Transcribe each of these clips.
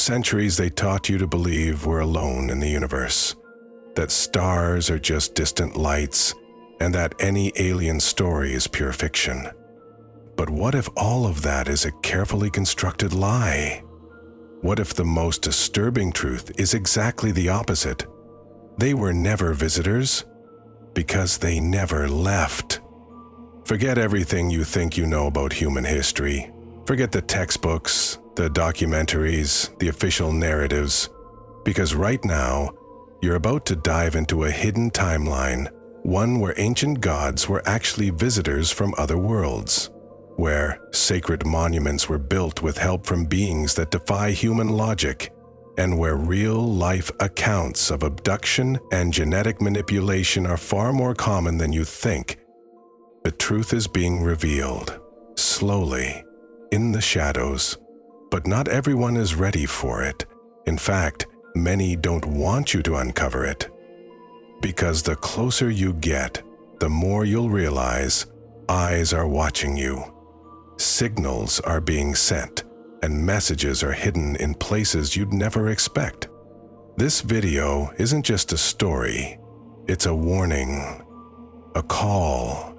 centuries, they taught you to believe we're alone in the universe, that stars are just distant lights, and that any alien story is pure fiction. But what if all of that is a carefully constructed lie? What if the most disturbing truth is exactly the opposite? They were never visitors, because they never left. Forget everything you think you know about human history. Forget the textbooks, the documentaries, the official narratives, because right now, you're about to dive into a hidden timeline, one where ancient gods were actually visitors from other worlds, where sacred monuments were built with help from beings that defy human logic, and where real-life accounts of abduction and genetic manipulation are far more common than you think. The truth is being revealed, slowly, in the shadows, but not everyone is ready for it. In fact, many don't want you to uncover it. Because the closer you get, the more you'll realize eyes are watching you. Signals are being sent, and messages are hidden in places you'd never expect. This video isn't just a story, it's a warning, a call,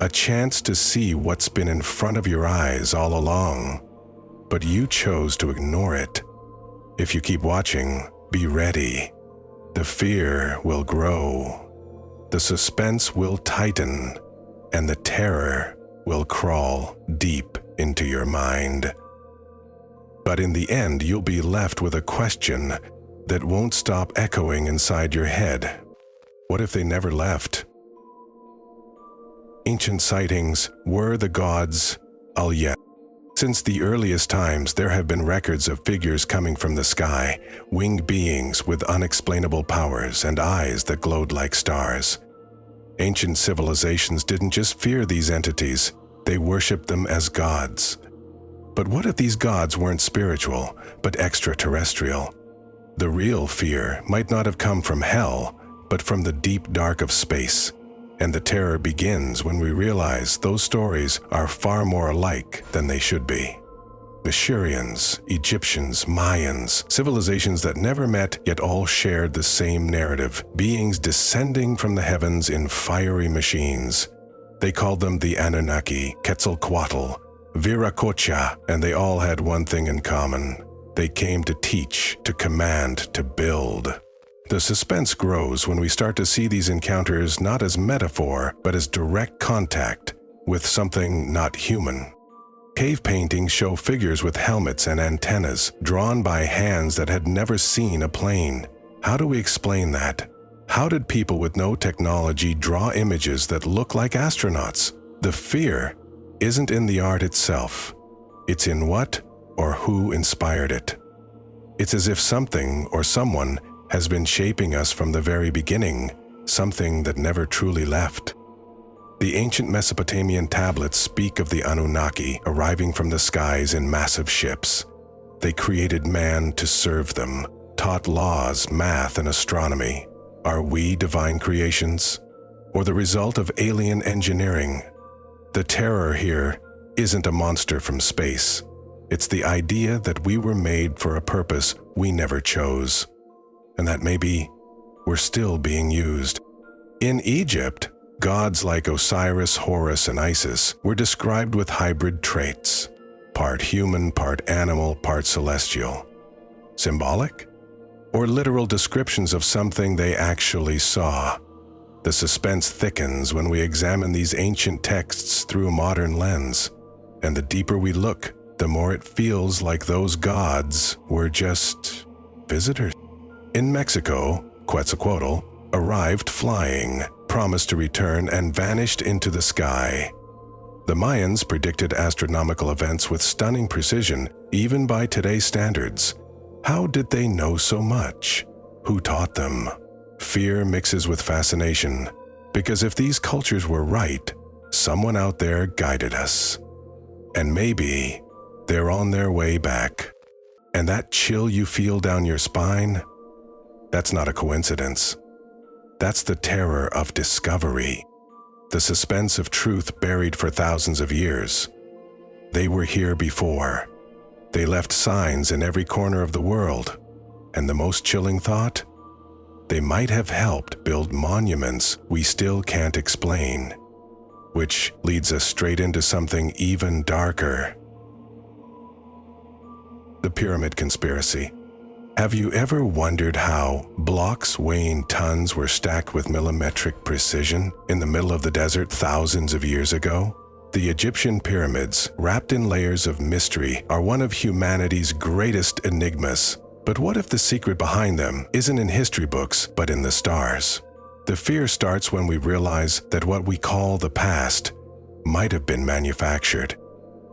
a chance to see what's been in front of your eyes all along, but you chose to ignore it. If you keep watching, be ready. The fear will grow, the suspense will tighten, and the terror will crawl deep into your mind. But in the end, you'll be left with a question that won't stop echoing inside your head. What if they never left? Ancient sightings were the gods' yet. Since the earliest times, there have been records of figures coming from the sky, winged beings with unexplainable powers and eyes that glowed like stars. Ancient civilizations didn't just fear these entities, they worshipped them as gods. But what if these gods weren't spiritual, but extraterrestrial? The real fear might not have come from hell, but from the deep dark of space. And the terror begins when we realize those stories are far more alike than they should be. Assyrians, Egyptians, Mayans, civilizations that never met yet all shared the same narrative, beings descending from the heavens in fiery machines. They called them the Anunnaki, Quetzalcoatl, Viracocha, and they all had one thing in common. They came to teach, to command, to build. The suspense grows when we start to see these encounters not as metaphor, but as direct contact with something not human. Cave paintings show figures with helmets and antennas, drawn by hands that had never seen a plane. How do we explain that? How did people with no technology draw images that look like astronauts? The fear isn't in the art itself. It's in what or who inspired it. It's as if something or someone has been shaping us from the very beginning, something that never truly left. The ancient Mesopotamian tablets speak of the Anunnaki arriving from the skies in massive ships. They created man to serve them, taught laws, math, and astronomy. Are we divine creations, or the result of alien engineering? The terror here isn't a monster from space. It's the idea that we were made for a purpose we never chose, and that maybe we're still being used. In Egypt, gods like Osiris, Horus, and Isis were described with hybrid traits, part human, part animal, part celestial. Symbolic? Or literal descriptions of something they actually saw? The suspense thickens when we examine these ancient texts through a modern lens, and the deeper we look, the more it feels like those gods were just visitors. In Mexico, Quetzalcoatl arrived flying, promised to return, and vanished into the sky. The Mayans predicted astronomical events with stunning precision, even by today's standards. How did they know so much? Who taught them? Fear mixes with fascination, because if these cultures were right, someone out there guided us. And maybe they're on their way back. And that chill you feel down your spine? That's not a coincidence. That's the terror of discovery, the suspense of truth buried for thousands of years. They were here before, They left signs in every corner of the world. And the most chilling thought? They might have helped build monuments we still can't explain. Which leads us straight into something even darker. The Pyramid Conspiracy. Have you ever wondered how blocks weighing tons were stacked with millimetric precision in the middle of the desert thousands of years ago? The Egyptian pyramids, wrapped in layers of mystery, are one of humanity's greatest enigmas. But what if the secret behind them isn't in history books, but in the stars? The fear starts when we realize that what we call the past might have been manufactured.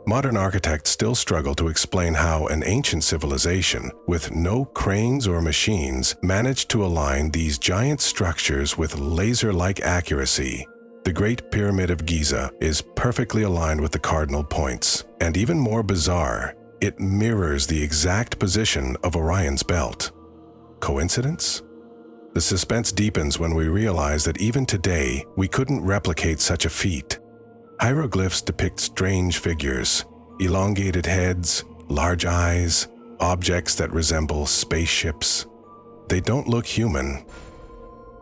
Modern architects still struggle to explain how an ancient civilization, with no cranes or machines, managed to align these giant structures with laser-like accuracy. The Great Pyramid of Giza is perfectly aligned with the cardinal points, and even more bizarre, it mirrors the exact position of Orion's belt. Coincidence? The suspense deepens when we realize that even today, we couldn't replicate such a feat. Hieroglyphs depict strange figures, elongated heads, large eyes, objects that resemble spaceships. They don't look human.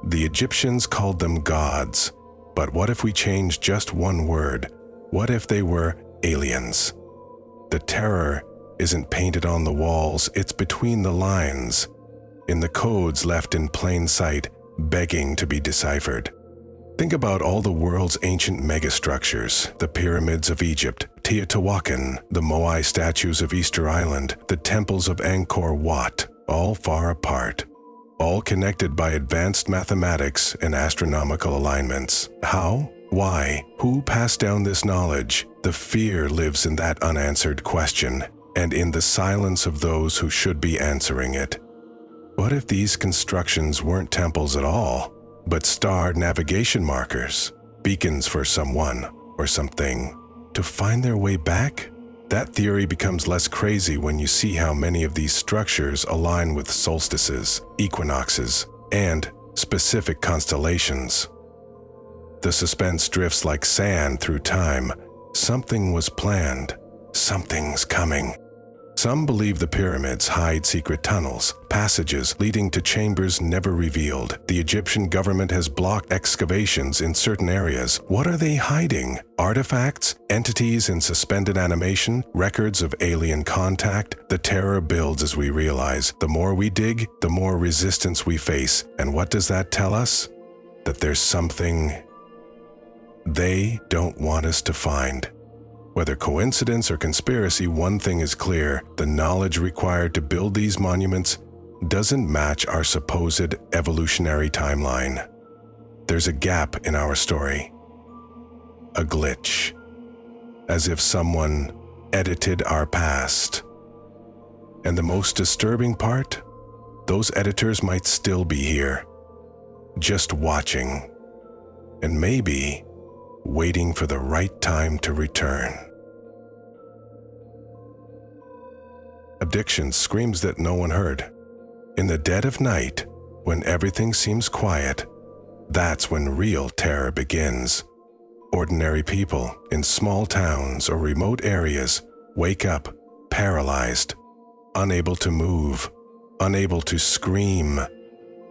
The Egyptians called them gods, but what if we changed just one word? What if they were aliens? The terror isn't painted on the walls, it's between the lines, in the codes left in plain sight, begging to be deciphered. Think about all the world's ancient megastructures, the pyramids of Egypt, Teotihuacan, the Moai statues of Easter Island, the temples of Angkor Wat, all far apart, all connected by advanced mathematics and astronomical alignments. How? Why? Who passed down this knowledge? The fear lives in that unanswered question, and in the silence of those who should be answering it. What if these constructions weren't temples at all, but star navigation markers, beacons for someone or something to find their way back? That theory becomes less crazy when you see how many of these structures align with solstices, equinoxes, and specific constellations. The suspense drifts like sand through time. Something was planned. Something's coming. Some believe the pyramids hide secret tunnels, passages leading to chambers never revealed. The Egyptian government has blocked excavations in certain areas. What are they hiding? Artifacts? Entities in suspended animation? Records of alien contact? The terror builds as we realize the more we dig, the more resistance we face. And what does that tell us? That there's something they don't want us to find. Whether coincidence or conspiracy, one thing is clear: the knowledge required to build these monuments doesn't match our supposed evolutionary timeline. There's a gap in our story. A glitch. As if someone edited our past. And the most disturbing part? Those editors might still be here, just watching, and maybe waiting for the right time to return. Abductions, screams that no one heard. In the dead of night, when everything seems quiet, that's when real terror begins. Ordinary people in small towns or remote areas wake up paralyzed, unable to move, unable to scream.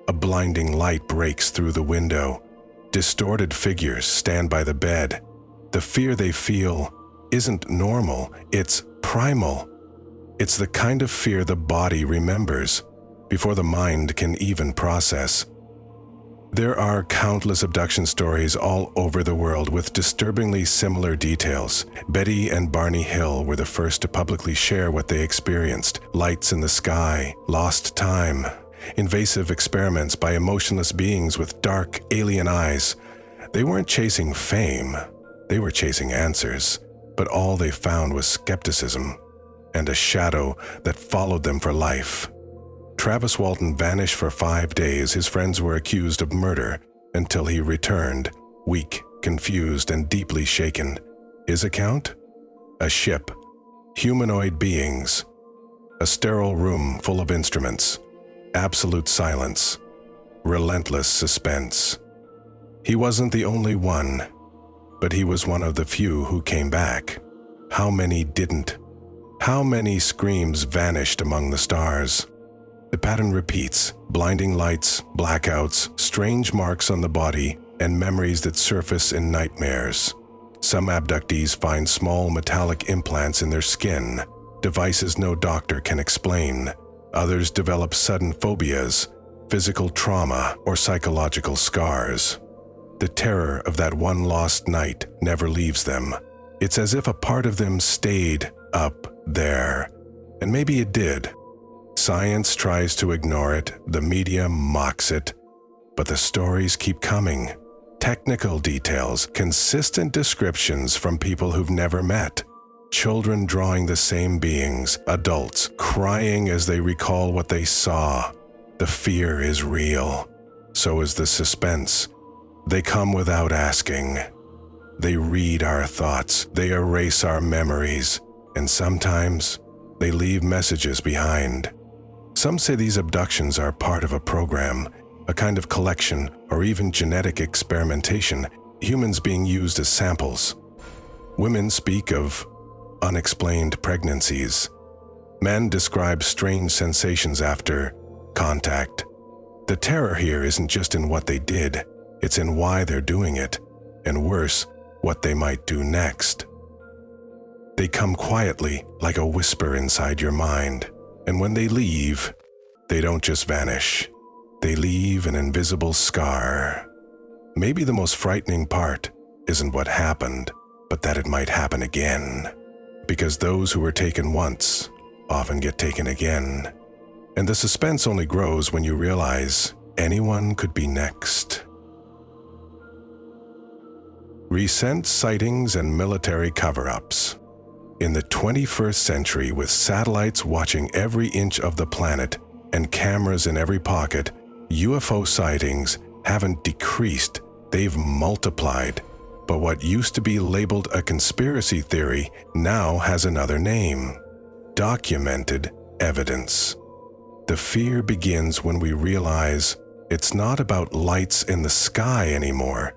A blinding light breaks through the window. Distorted figures stand by the bed. The fear they feel isn't normal, it's primal. It's the kind of fear the body remembers before the mind can even process. There are countless abduction stories all over the world with disturbingly similar details. Betty and Barney Hill were the first to publicly share what they experienced: lights in the sky, lost time, invasive experiments by emotionless beings with dark, alien eyes. They weren't chasing fame, they were chasing answers, but all they found was skepticism and a shadow that followed them for life. Travis Walton vanished for 5 days. His friends were accused of murder until he returned, weak, confused, and deeply shaken. His account? A ship, humanoid beings, a sterile room full of instruments, absolute silence, relentless suspense. He wasn't the only one, but he was one of the few who came back. How many didn't? How many screams vanished among the stars? The pattern repeats: blinding lights, blackouts, strange marks on the body, and memories that surface in nightmares. Some abductees find small metallic implants in their skin, devices no doctor can explain. Others develop sudden phobias, physical trauma, or psychological scars. The terror of that one lost night never leaves them. It's as if a part of them stayed up there. And maybe it did. Science tries to ignore it, the media mocks it, but the stories keep coming. Technical details, consistent descriptions from people who've never met. Children drawing the same beings, adults crying as they recall what they saw. The fear is real. So is the suspense. They come without asking. They read our thoughts, they erase our memories, and sometimes they leave messages behind. Some say these abductions are part of a program, a kind of collection or even genetic experimentation, humans being used as samples. Women speak of unexplained pregnancies. Men describe strange sensations after contact. The terror here isn't just in what they did, it's in why they're doing it, and worse, what they might do next. They come quietly, like a whisper inside your mind, and when they leave, they don't just vanish. They leave an invisible scar. Maybe the most frightening part isn't what happened, but that it might happen again. Because those who were taken once often get taken again. And the suspense only grows when you realize anyone could be next. Recent sightings and military cover-ups. In the 21st century, with satellites watching every inch of the planet and cameras in every pocket, UFO sightings haven't decreased, they've multiplied. But what used to be labeled a conspiracy theory now has another name: documented evidence. The fear begins when we realize it's not about lights in the sky anymore.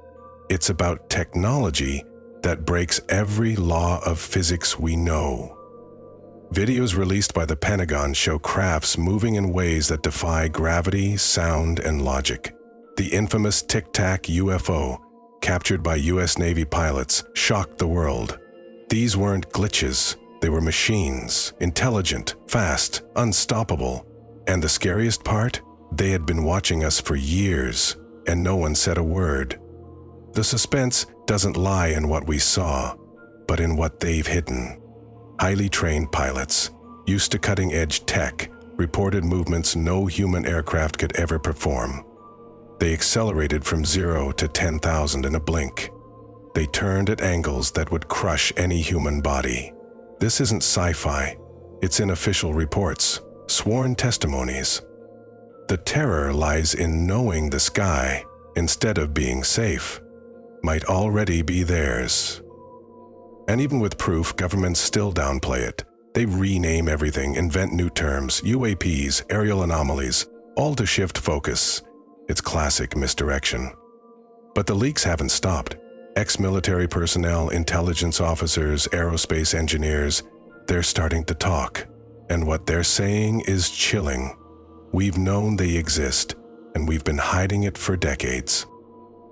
It's about technology that breaks every law of physics we know. Videos released by the Pentagon show crafts moving in ways that defy gravity, sound, and logic. The infamous Tic Tac UFO, captured by US Navy pilots, shocked the world. These weren't glitches, they were machines, intelligent, fast, unstoppable. And the scariest part? They had been watching us for years, and no one said a word. The suspense doesn't lie in what we saw, but in what they've hidden. Highly trained pilots, used to cutting-edge tech, reported movements no human aircraft could ever perform. They accelerated from 0 to 10,000 in a blink. They turned at angles that would crush any human body. This isn't sci-fi. It's in official reports, sworn testimonies. The terror lies in knowing the sky, instead of being safe, might already be theirs. And even with proof, governments still downplay it. They rename everything, invent new terms, UAPs, aerial anomalies, all to shift focus. It's classic misdirection. But the leaks haven't stopped. Ex-military personnel, intelligence officers, aerospace engineers, they're starting to talk. And what they're saying is chilling. We've known they exist, and we've been hiding it for decades.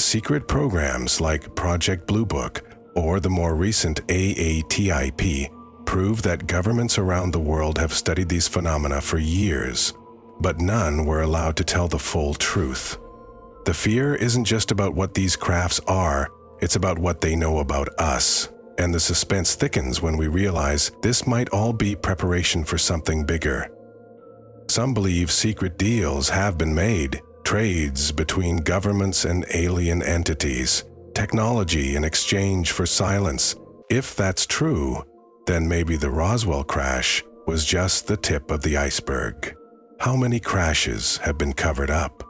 Secret programs like Project Blue Book or the more recent AATIP prove that governments around the world have studied these phenomena for years, but none were allowed to tell the full truth. The fear isn't just about what these crafts are, it's about what they know about us. And the suspense thickens when we realize this might all be preparation for something bigger. Some believe secret deals have been made, trades between governments and alien entities, technology in exchange for silence. If that's true, then maybe the Roswell crash was just the tip of the iceberg. How many crashes have been covered up?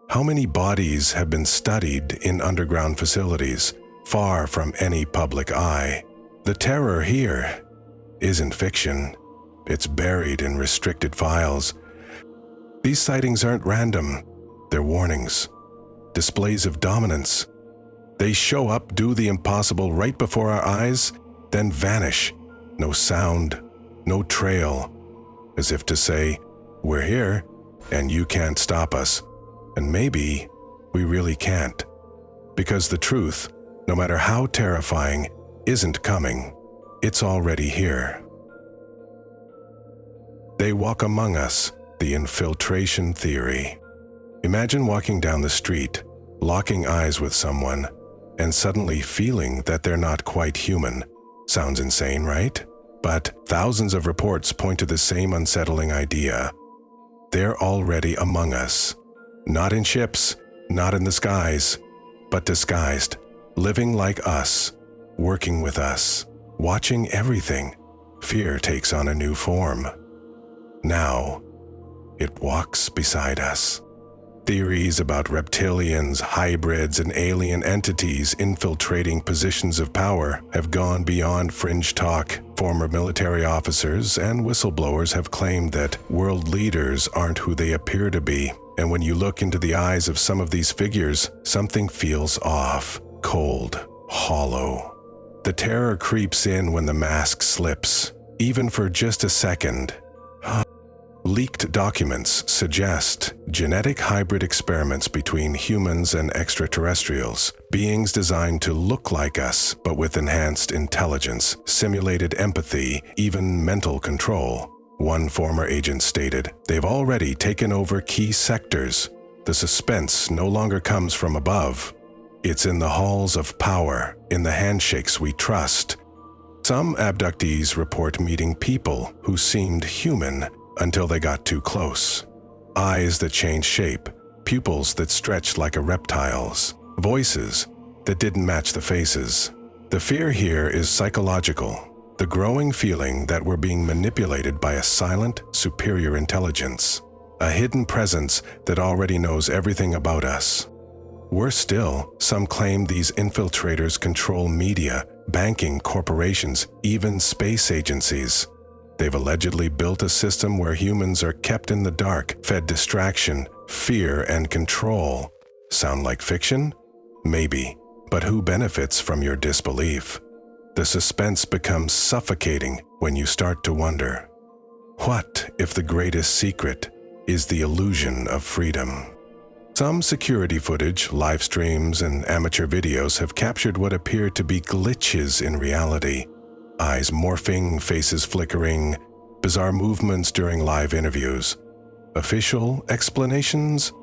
How many bodies have been studied in underground facilities, far from any public eye? The terror here isn't fiction. It's buried in restricted files. These sightings aren't random. They're warnings, displays of dominance. They show up, do the impossible right before our eyes, then vanish. No sound, no trail, as if to say, we're here, and you can't stop us. And maybe we really can't. Because the truth, no matter how terrifying, isn't coming. It's already here. They walk among us, the infiltration theory. Imagine walking down the street, locking eyes with someone, and suddenly feeling that they're not quite human. Sounds insane, right? But thousands of reports point to the same unsettling idea. They're already among us. Not in ships, not in the skies, but disguised, living like us, working with us, watching everything. Fear takes on a new form. Now, it walks beside us. Theories about reptilians, hybrids, and alien entities infiltrating positions of power have gone beyond fringe talk. Former military officers and whistleblowers have claimed that world leaders aren't who they appear to be. And when you look into the eyes of some of these figures, something feels off, cold, hollow. The terror creeps in when the mask slips, even for just a second. Leaked documents suggest genetic hybrid experiments between humans and extraterrestrials, beings designed to look like us but with enhanced intelligence, simulated empathy, even mental control. One former agent stated, "They've already taken over key sectors. The suspense no longer comes from above. It's in the halls of power, in the handshakes we trust." Some abductees report meeting people who seemed human until they got too close. Eyes that changed shape, pupils that stretched like a reptile's, voices that didn't match the faces. The fear here is psychological, the growing feeling that we're being manipulated by a silent, superior intelligence, a hidden presence that already knows everything about us. Worse still, some claim these infiltrators control media, banking, corporations, even space agencies. They've allegedly built a system where humans are kept in the dark, fed distraction, fear, and control. Sound like fiction? Maybe. But who benefits from your disbelief? The suspense becomes suffocating when you start to wonder, what if the greatest secret is the illusion of freedom? Some security footage, live streams, and amateur videos have captured what appear to be glitches in reality. Eyes morphing, faces flickering, bizarre movements during live interviews. Official explanations?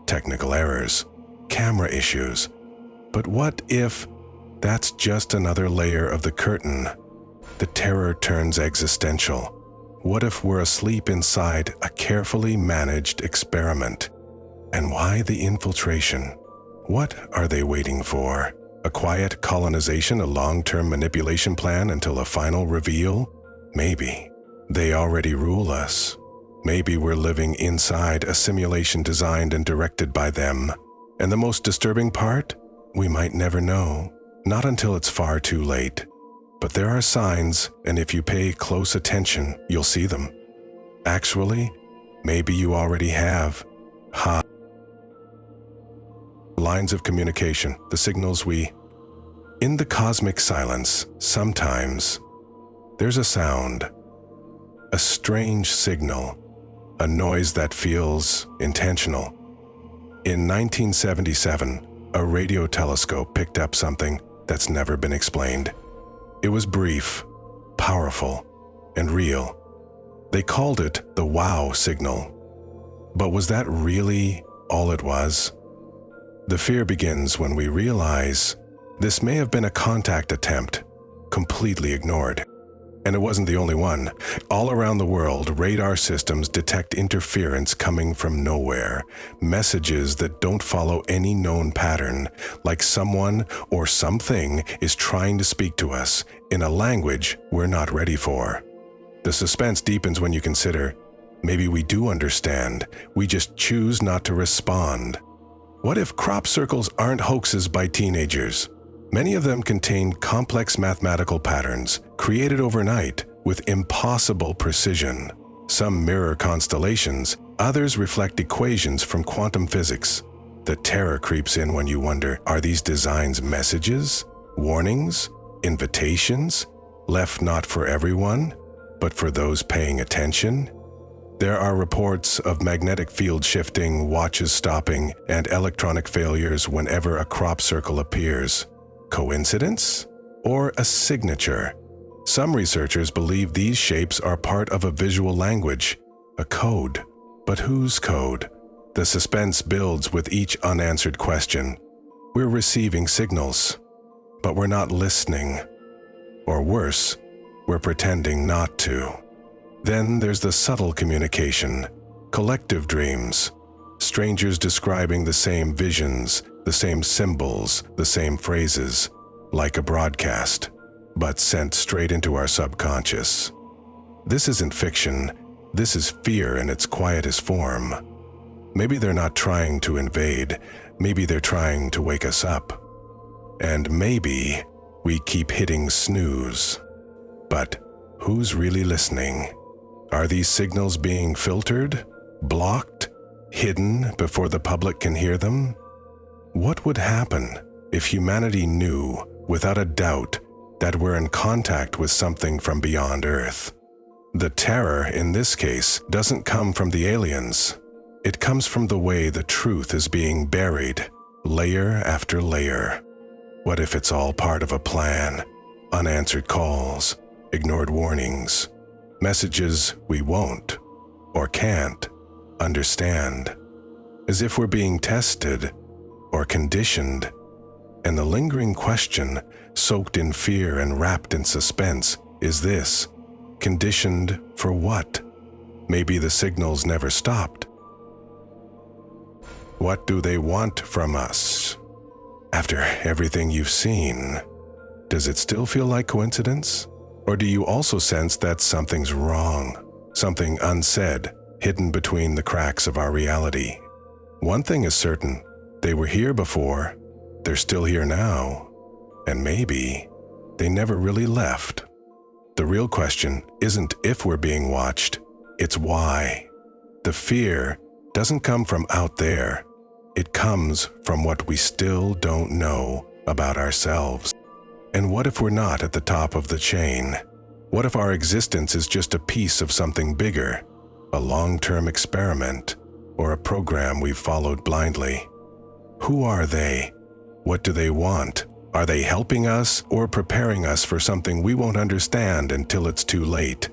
Technical errors, camera issues. But what if that's just another layer of the curtain? The terror turns existential. What if we're asleep inside a carefully managed experiment? And why the infiltration? What are they waiting for? A quiet colonization, a long-term manipulation plan until a final reveal? Maybe. They already rule us. Maybe we're living inside a simulation designed and directed by them. And the most disturbing part? We might never know. Not until it's far too late. But there are signs, and if you pay close attention, you'll see them. Actually, maybe you already have. Lines of communication, the signals In the cosmic silence, sometimes, there's a sound, a strange signal, a noise that feels intentional. In 1977, a radio telescope picked up something that's never been explained. It was brief, powerful, and real. They called it the wow signal. But was that really all it was? The fear begins when we realize this may have been a contact attempt, completely ignored. And it wasn't the only one. All around the world, radar systems detect interference coming from nowhere, messages that don't follow any known pattern, like someone or something is trying to speak to us in a language we're not ready for. The suspense deepens when you consider, maybe we do understand, we just choose not to respond. What if crop circles aren't hoaxes by teenagers? Many of them contain complex mathematical patterns created overnight with impossible precision. Some mirror constellations, others reflect equations from quantum physics. The terror creeps in when you wonder, are these designs messages, warnings, invitations, left not for everyone? But for those paying attention, there are reports of magnetic field shifting, watches stopping, and electronic failures whenever a crop circle appears. Coincidence? Or a signature? Some researchers believe these shapes are part of a visual language, a code. But whose code? The suspense builds with each unanswered question. We're receiving signals, but we're not listening. Or worse, we're pretending not to. Then there's the subtle communication, collective dreams, strangers describing the same visions, the same symbols, the same phrases, like a broadcast, but sent straight into our subconscious. This isn't fiction, this is fear in its quietest form. Maybe they're not trying to invade, maybe they're trying to wake us up. And maybe we keep hitting snooze. But who's really listening? Are these signals being filtered, blocked, hidden before the public can hear them? What would happen if humanity knew, without a doubt, that we're in contact with something from beyond Earth? The terror, in this case, doesn't come from the aliens. It comes from the way the truth is being buried, layer after layer. What if it's all part of a plan? Unanswered calls, ignored warnings, messages we won't or can't understand, as if we're being tested or conditioned. And the lingering question, soaked in fear and wrapped in suspense, is this: conditioned for what? Maybe the signals never stopped. What do they want from us? After everything you've seen, does it still feel like coincidence? Or do you also sense that something's wrong, something unsaid, hidden between the cracks of our reality? One thing is certain, they were here before, they're still here now, and maybe they never really left. The real question isn't if we're being watched, it's why. The fear doesn't come from out there, it comes from what we still don't know about ourselves. And what if we're not at the top of the chain? What if our existence is just a piece of something bigger, a long-term experiment, or a program we've followed blindly? Who are they? What do they want? Are they helping us or preparing us for something we won't understand until it's too late?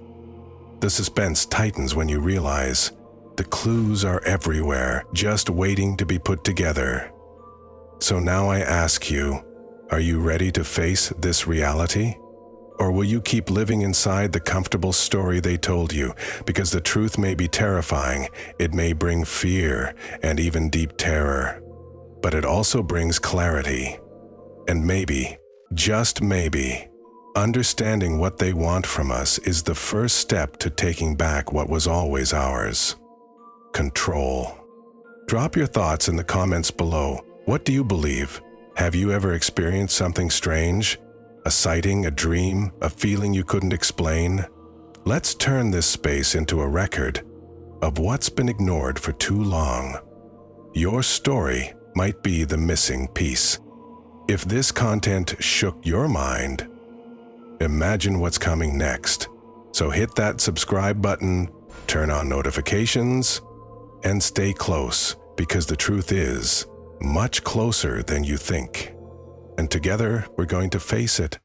The suspense tightens when you realize the clues are everywhere, just waiting to be put together. So now I ask you, are you ready to face this reality? Or will you keep living inside the comfortable story they told you? Because the truth may be terrifying, it may bring fear and even deep terror. But it also brings clarity. And maybe, just maybe, understanding what they want from us is the first step to taking back what was always ours: control. Drop your thoughts in the comments below. What do you believe? Have you ever experienced something strange? A sighting, a dream, a feeling you couldn't explain? Let's turn this space into a record of what's been ignored for too long. Your story might be the missing piece. If this content shook your mind, imagine what's coming next. So hit that subscribe button, turn on notifications, and stay close, because the truth is much closer than you think. And together, we're going to face it.